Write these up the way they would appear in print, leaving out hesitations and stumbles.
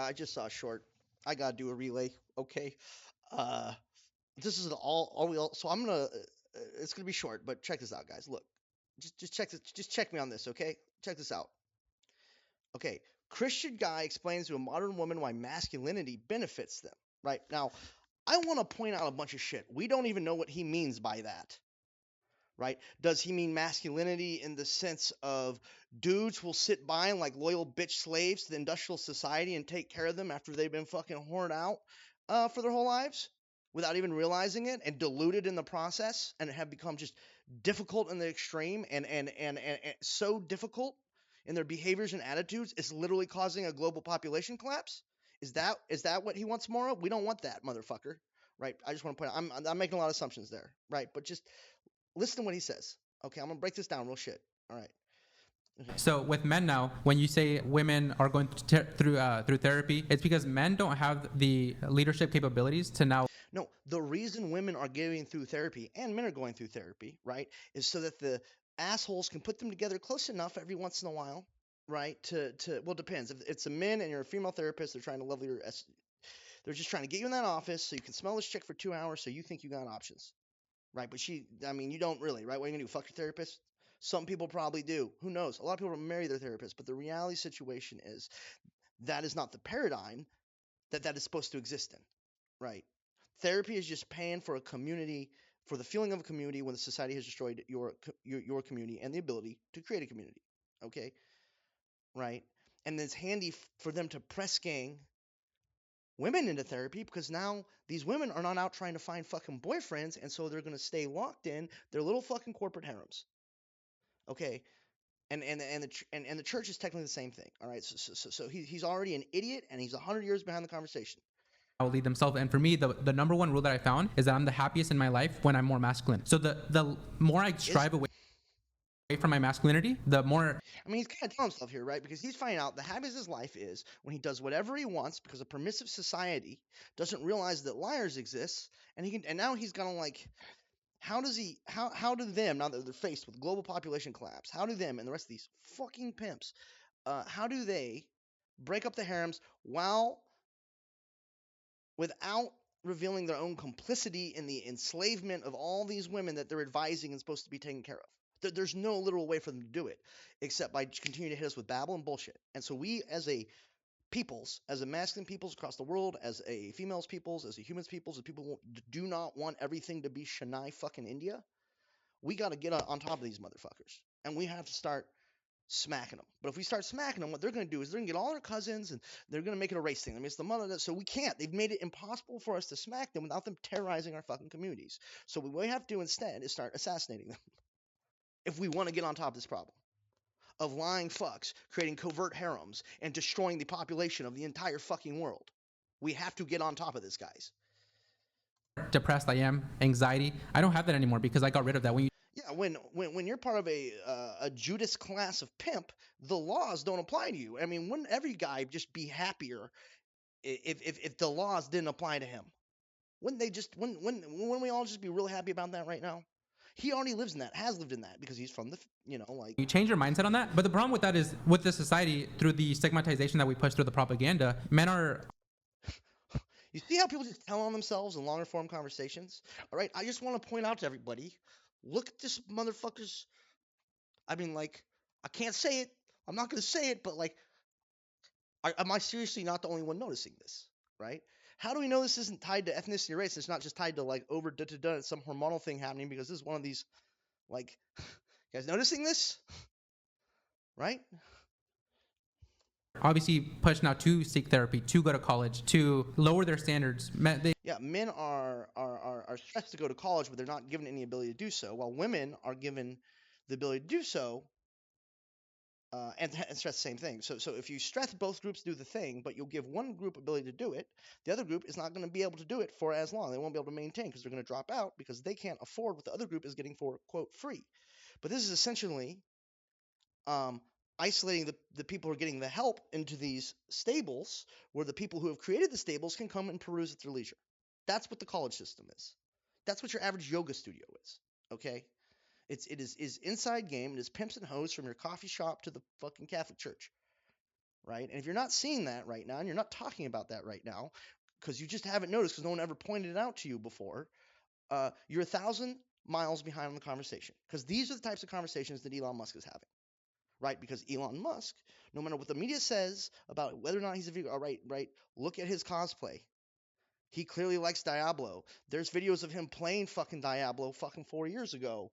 I just saw a short. I gotta do a relay. Okay. Uh, this is all we all. So I'm gonna. It's gonna be short, but check this out, guys. Look, just check this. Just check me on this, okay? Check this out. Okay. Christian guy explains to a modern woman why masculinity benefits them. Right now, I want to point out a bunch of shit. We don't even know what he means by that. Right? Does he mean masculinity in the sense of dudes will sit by and like loyal bitch slaves to the industrial society and take care of them after they've been fucking horned out for their whole lives without even realizing it and diluted in the process and have become just difficult in the extreme and so difficult in their behaviors and attitudes it's literally causing a global population collapse? Is that what he wants more of? We don't want that, motherfucker. Right? I just want to point out I'm making a lot of assumptions there, right? But just listen to what he says. Okay, I'm gonna break this down real shit. All right. Okay. So with men now, when you say women are going through therapy, it's because men don't have the leadership capabilities to now. No, the reason women are going through therapy and men are going through therapy, right, is so that the assholes can put them together close enough every once in a while, right? To well, it depends. If it's a man and you're a female therapist, they're trying to level your. They're just trying to get you in that office so you can smell this chick for 2 hours, so you think you got options, right? But I mean, you don't really, right? What are you gonna do? Fuck your therapist? Some people probably do. Who knows? A lot of people don't marry their therapist, but the reality situation is that is not the paradigm that is supposed to exist in, right? Therapy is just paying for a community, for the feeling of a community when the society has destroyed your community and the ability to create a community. Okay, right? And it's handy for them to press gang women into therapy because now these women are not out trying to find fucking boyfriends, and so they're gonna stay locked in their little fucking corporate harems. Okay, and the church is technically the same thing. All right, so he's already an idiot, and he's 100 years behind the conversation. Lead themselves. And for me, the number one rule that I found is that I'm the happiest in my life when I'm more masculine. So the more I Is strive away from my masculinity, the more. I mean, he's kind of telling himself here, right? Because he's finding out the happiness of his life is when he does whatever he wants because a permissive society doesn't realize that liars exist, and now he's gonna like, how do them now that they're faced with global population collapse, how do them and the rest of these fucking pimps, how do they break up the harems while without revealing their own complicity in the enslavement of all these women that they're advising and supposed to be taking care of? There's no literal way for them to do it except by continuing to hit us with babble and bullshit. And so we, as a peoples, as a masculine peoples across the world, as a females peoples, as a humans peoples, as people who do not want everything to be Chennai fucking India, we got to get on top of these motherfuckers, and we have to start smacking them. But if we start smacking them, what they're going to do is they're going to get all their cousins and they're going to make it a race thing. I mean, it's the mother that, so we can't. They've made it impossible for us to smack them without them terrorizing our fucking communities. So what we have to do instead is start assassinating them if we want to get on top of this problem of lying fucks, creating covert harems, and destroying the population of the entire fucking world. We have to get on top of this, guys. Depressed I am, anxiety, I don't have that anymore because I got rid of that. When you Yeah, when you're part of a Judas class of pimp, the laws don't apply to you. I mean, wouldn't every guy just be happier if the laws didn't apply to him? Wouldn't they just wouldn't we all just be real happy about that right now? He already lives in that, has lived in that because he's from the like. you change your mindset on that. But the problem with that is with the society, through the stigmatization that we push through the propaganda, men are. You see how people just tell on themselves in longer form conversations? All right, I just want to point out to everybody, look at this motherfucker's. I mean, like, I can't say it. I'm not gonna say it, but like, am I seriously not the only one noticing this? Right? How do we know this isn't tied to ethnicity or race? It's not just tied to like some hormonal thing happening because this is one of these like, you guys noticing this? Right? Obviously pushed now to seek therapy, to go to college, to lower their standards. Yeah, men are stressed to go to college, but they're not given any ability to do so, while women are given the ability to do so, and stress the same thing. So if you stress both groups to do the thing, but you'll give one group ability to do it, the other group is not going to be able to do it for as long. They won't be able to maintain because they're going to drop out because they can't afford what the other group is getting for quote free. But this is essentially um, isolating the people who are getting the help into these stables, where the people who have created the stables can come and peruse at their leisure. That's what the college system is. That's what your average yoga studio is. Okay, it is inside game. It is pimps and hoes from your coffee shop to the fucking Catholic Church, right? And if you're not seeing that right now, and you're not talking about that right now, because you just haven't noticed, because no one ever pointed it out to you before, you're 1,000 miles behind on the conversation. Because these are the types of conversations that Elon Musk is having, right? Because Elon Musk, no matter what the media says about whether or not he's a vegan, all right, right, look at his cosplay. He clearly likes Diablo. There's videos of him playing fucking Diablo fucking 4 years ago,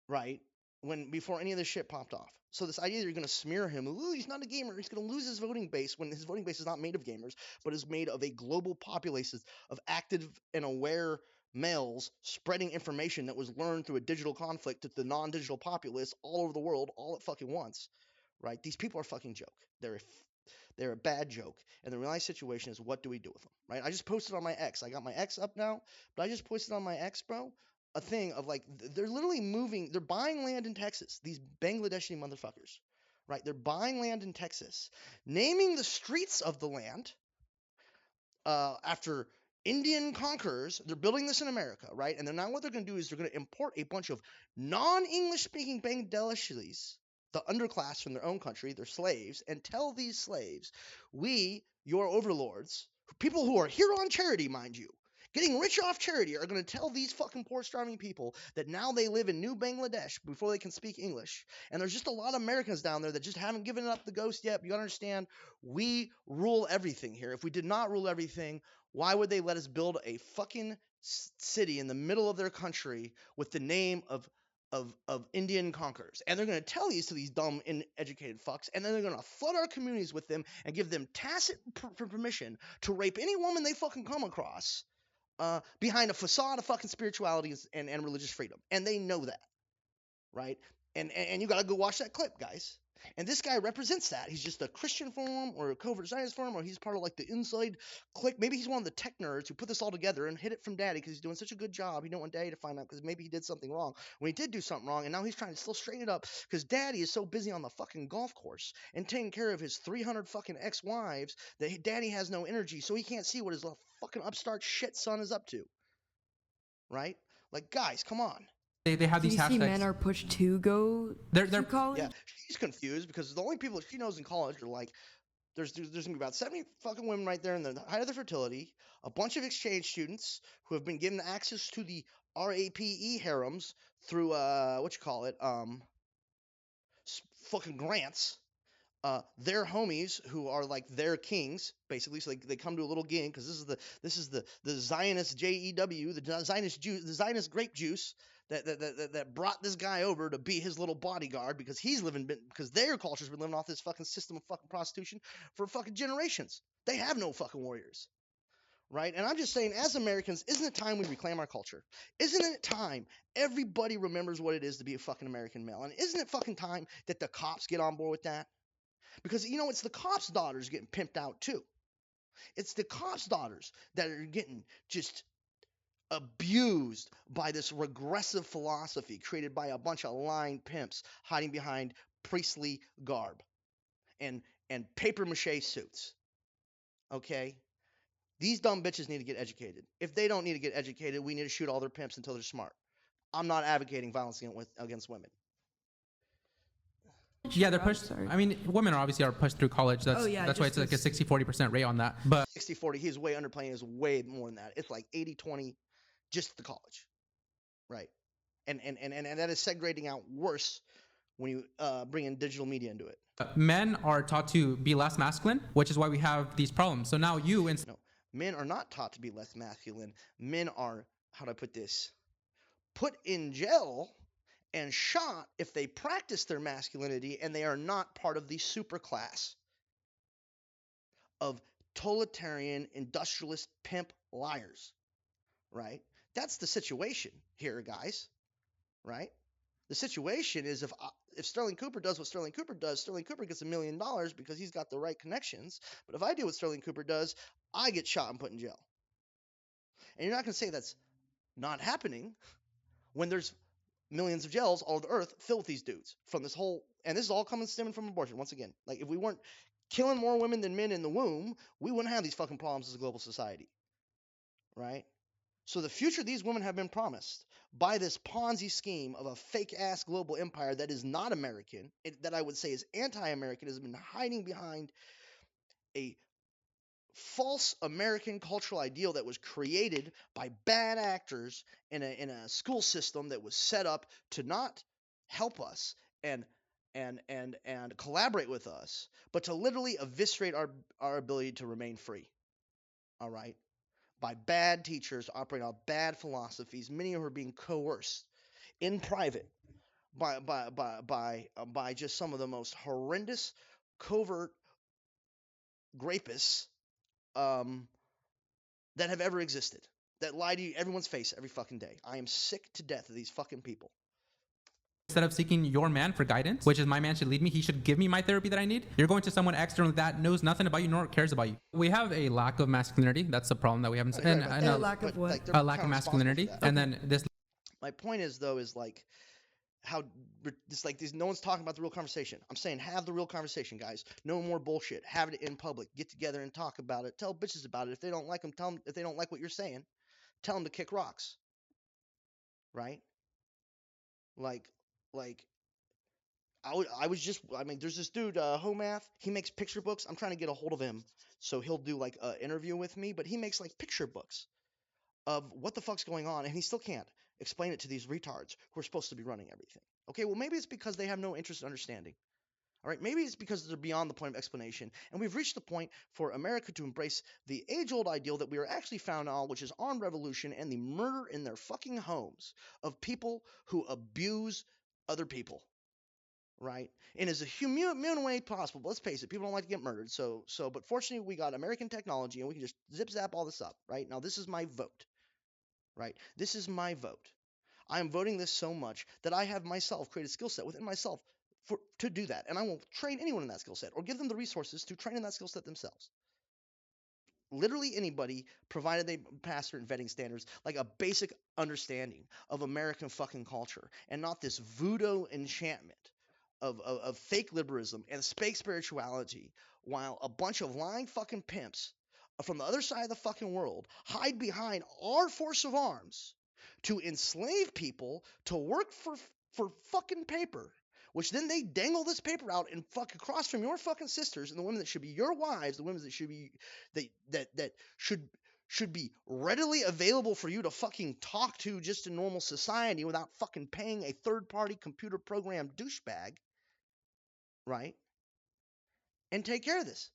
right? When before any of this shit popped off. So this idea that you're going to smear him, ooh, he's not a gamer, he's going to lose his voting base, when his voting base is not made of gamers, but is made of a global populace of active and aware males spreading information that was learned through a digital conflict to the non-digital populace all over the world all at fucking once, right? These people are a fucking joke. They're a bad joke. And the real life situation is, what do we do with them, right? I just posted on my X. I got my X up now, but I just posted on my X, bro, a thing of like, they're literally moving, they're buying land in Texas, these Bangladeshi motherfuckers, right? They're buying land in Texas, naming the streets of the land after Indian conquerors. They're building this in America, right? And then now what they're going to do is they're going to import a bunch of non-English speaking Bangladeshis, the underclass from their own country, they're slaves, and tell these slaves, we, your overlords, people who are here on charity, mind you, getting rich off charity, are going to tell these fucking poor starving people that now they live in New Bangladesh before they can speak English. And there's just a lot of Americans down there that just haven't given up the ghost yet. But you understand, we rule everything here. If we did not rule everything, why would they let us build a fucking city in the middle of their country with the name of Indian conquerors? And they're going to tell these to these dumb, uneducated fucks, and then they're going to flood our communities with them and give them tacit permission to rape any woman they fucking come across, behind a facade of fucking spirituality and religious freedom. And they know that, right? And you got to go watch that clip, guys. And this guy represents that. He's just a Christian forum or a covert Zionist forum, or he's part of like the inside clique. Maybe he's one of the tech nerds who put this all together and hid it from Daddy because he's doing such a good job. He don't want Daddy to find out because maybe he did something wrong when he did do something wrong, and now he's trying to still straighten it up because Daddy is so busy on the fucking golf course and taking care of his 300 fucking ex-wives that Daddy has no energy, so he can't see what his little fucking upstart shit son is up to, right? Like, guys, come on. They have Do these you see men hashtags. are pushed to go They're to college? Yeah, she's confused because the only people that she knows in college are like, there's gonna be about 70 fucking women right there in the height of their fertility, a bunch of exchange students who have been given access to the RAPE harems through what you call it, fucking grants. Their homies who are like their kings, basically. So they come to a little gang because this is the Zionist JEW, the Zionist juice, the Zionist grape juice that brought this guy over to be his little bodyguard because because their culture's been living off this fucking system of fucking prostitution for fucking generations. They have no fucking warriors, right? And I'm just saying, as Americans, isn't it time we reclaim our culture? Isn't it time everybody remembers what it is to be a fucking American male? And isn't it fucking time that the cops get on board with that? Because, it's the cops' daughters getting pimped out too. It's the cops' daughters that are getting just abused by this regressive philosophy created by a bunch of lying pimps hiding behind priestly garb and paper mache suits. Okay? These dumb bitches need to get educated. If they don't need to get educated, we need to shoot all their pimps until they're smart. I'm not advocating violence against women. Yeah, they're pushed. Sorry. I mean, women obviously are pushed through college. That's Oh, yeah, that's why it's just like a 60-40% rate on that. But 60-40, he's way underplaying, is way more than that. It's like 80-20 just the college, right? And that is segregating out worse when you bring in digital media into it. men are taught to be less masculine, which is why we have these problems. So now No, men are not taught to be less masculine. Men are, how do I put this, put in jail and shot if they practice their masculinity and they are not part of the superclass of totalitarian industrialist pimp liars, right? That's the situation here, guys, right? The situation is, if Sterling Cooper does what Sterling Cooper does, Sterling Cooper gets $1 million because he's got the right connections. But if I do what Sterling Cooper does, I get shot and put in jail. And you're not going to say that's not happening when there's millions of jails all over the earth filled with these dudes from this whole, and this is all stemming from abortion. Once again, like, if we weren't killing more women than men in the womb, we wouldn't have these fucking problems as a global society, right? So the future these women have been promised by this Ponzi scheme of a fake ass global empire that is not American, that I would say is anti-American, has been hiding behind a false American cultural ideal that was created by bad actors in a school system that was set up to not help us and collaborate with us, but to literally eviscerate our ability to remain free. All right, by bad teachers operating on bad philosophies, many of who are being coerced in private by just some of the most horrendous, covert rapists um, that have ever existed, that lie to you, everyone's face every fucking day. I am sick to death of these fucking people. Instead of seeking your man for guidance, which is my man should lead me, he should give me my therapy that I need, you're going to someone external that knows nothing about you nor cares about you. We have a lack of masculinity. That's the problem that we have. A lack of what? Like, a lack of masculinity. And then this. My point is, though, is like how it's like no one's talking about the real conversation. I'm saying have the real conversation, guys. No more bullshit. Have it in public. Get together and talk about it. Tell bitches about it. If they don't like them, tell them. If they don't like what you're saying, tell them to kick rocks. Right? Like I mean, there's this dude, Homath. He makes picture books. I'm trying to get a hold of him so he'll do like an interview with me. But he makes like picture books of what the fuck's going on, and he still can't explain it to these retards who are supposed to be running everything. Okay, well maybe it's because they have no interest in understanding. All right, maybe it's because they're beyond the point of explanation, and we've reached the point for America to embrace the age-old ideal that we are actually found on, which is armed revolution and the murder in their fucking homes of people who abuse other people. Right, in as a human way possible. But let's face it, people don't like to get murdered. But fortunately, we got American technology, and we can just zip zap all this up. Right now, this is my vote. Right, this is my vote. I am voting this so much that I have myself created a skill set within myself to do that, and I won't train anyone in that skill set or give them the resources to train in that skill set themselves. Literally anybody, provided they pass certain vetting standards, like a basic understanding of American fucking culture, and not this voodoo enchantment of fake liberalism and fake spirituality, while a bunch of lying fucking pimps from the other side of the fucking world hide behind our force of arms to enslave people to work for fucking paper, which then they dangle this paper out and fuck across from your fucking sisters and the women that should be your wives, the women that should be that should be readily available for you to fucking talk to just in normal society without fucking paying a third-party computer program douchebag, right? And take care of this,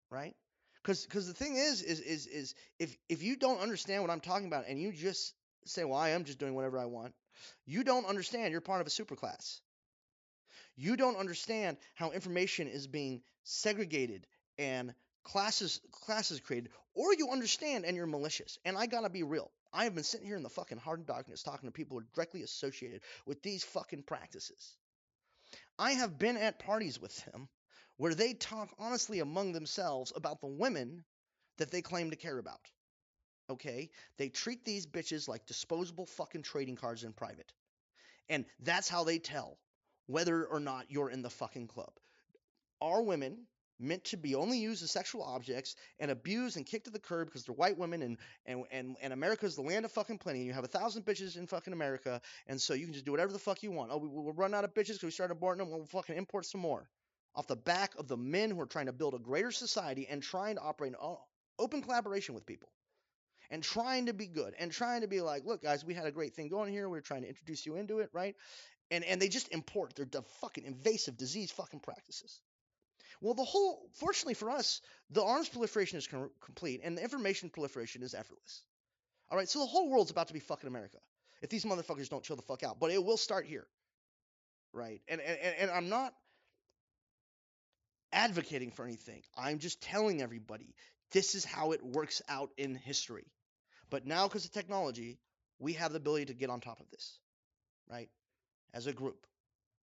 right? Because the thing is if you don't understand what I'm talking about and you just say, well, I am just doing whatever I want, you don't understand you're part of a superclass. You don't understand how information is being segregated and classes created, or you understand and you're malicious. And I gotta be real. I have been sitting here in the fucking hard darkness talking to people who are directly associated with these fucking practices. I have been at parties with them where they talk honestly among themselves about the women that they claim to care about. Okay? They treat these bitches like disposable fucking trading cards in private. And that's how they tell whether or not you're in the fucking club. Are women meant to be only used as sexual objects and abused and kicked to the curb because they're white women and America's the land of fucking plenty and you have 1,000 bitches in fucking America and so you can just do whatever the fuck you want. Oh, we'll run out of bitches because we started aborting them. We'll fucking import some more. Off the back of the men who are trying to build a greater society and trying to operate in open collaboration with people. And trying to be good and trying to be like, look, guys, we had a great thing going here. We're trying to introduce you into it, right? And they just import their fucking invasive disease fucking practices. Well, fortunately for us, the arms proliferation is complete and the information proliferation is effortless. All right, so the whole world's about to be fucking America if these motherfuckers don't chill the fuck out. But it will start here, right? And I'm not advocating for anything. I'm just telling everybody this is how it works out in history. But now, because of technology, we have the ability to get on top of this, right? As a group.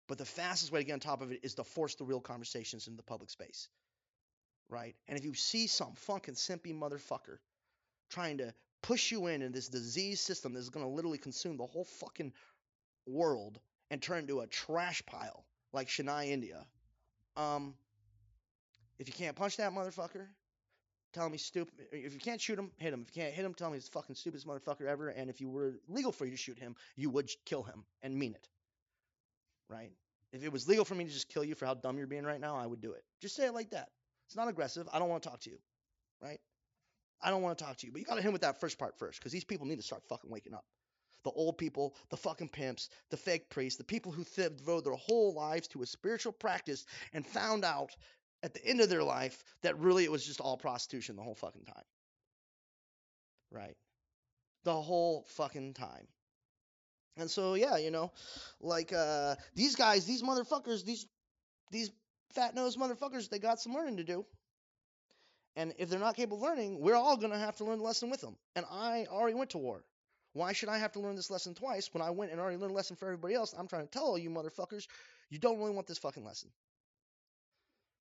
But the fastest way to get on top of it is to force the real conversations in the public space, right? And if you see some fucking simpy motherfucker trying to push you in this disease system that is going to literally consume the whole fucking world and turn into a trash pile like Chennai, India, if you can't punch that motherfucker, tell him he's stupid. If you can't shoot him, hit him. If you can't hit him, tell him he's the fucking stupidest motherfucker ever. And if you were legal for you to shoot him, you would kill him and mean it. Right? If it was legal for me to just kill you for how dumb you're being right now, I would do it. Just say it like that. It's not aggressive. I don't want to talk to you. Right? I don't want to talk to you. But you got to hit him with that first part first, because these people need to start fucking waking up. The old people, the fucking pimps, the fake priests, the people who devoted their whole lives to a spiritual practice and found out at the end of their life that really it was just all prostitution the whole fucking time. Right? The whole fucking time. And so, yeah, like these guys, these motherfuckers, these fat-nosed motherfuckers, they got some learning to do. And if they're not capable of learning, we're all going to have to learn the lesson with them. And I already went to war. Why should I have to learn this lesson twice when I went and already learned a lesson for everybody else? I'm trying to tell all you motherfuckers, you don't really want this fucking lesson.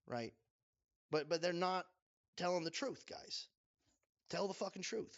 Right? But they're not telling the truth, guys. Tell the fucking truth.